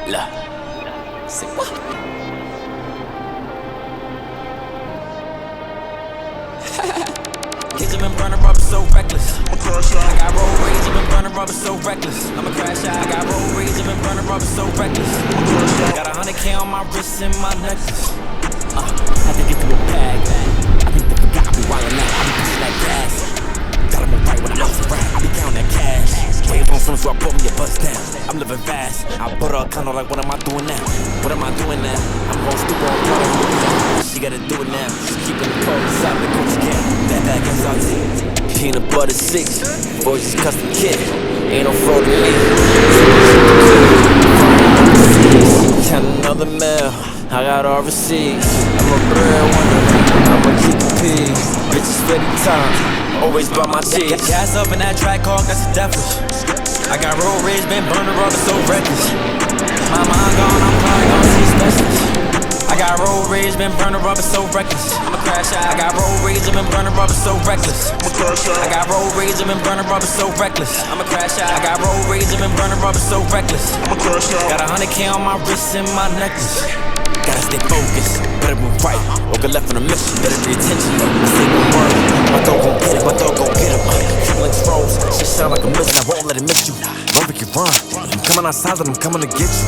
Look, say what? Kids have been burning rubber so reckless. I got road rage, I've been burning rubber so reckless. I'ma crash out. I got road rage, I've been burning rubber so reckless. Got 100K on my wrist and my necklace. Had to get through a bag. I think they forgot I be wildin' out. I be pushing that gas. Got 'em right when I lost the rap. I be counting that cash. Wave on something so I put me a bust down. I'm living fast. I put her a condo like, what am I doing now? What am I doing now? I'm going stupid on water. She gotta do it now. She's keeping the cold inside the coach can. That bag SRT. Peanut butter 6. Boys just custom kit. Ain't no fraud in me. Count another mail. I got all receipts. I'm a breadwinner. I'ma keep the peas. Bitches steady time. Always by my cheese. Gas up in that track car, that's the devilish. I got road rage, been burning rubber so reckless. My mind gone, I'm probably gonna see specialists. I got road rage, been burning rubber so reckless. I'ma crash out. I got road rage, I've been burning rubber so reckless. I got road rage, I've been burning rubber so reckless. I'ma crash out. I got road rage, I've been burning rubber so reckless. Got 100K on my wrist and my necklace. Gotta stay focused, better move right, or go left on a mission, better pay attention. I say one word, my dog gon' get it, my dog gon' get him. Triple froze, shit sound like a mission, I won't let it miss you. Run, we can run. I'm coming outside and I'm coming to get you.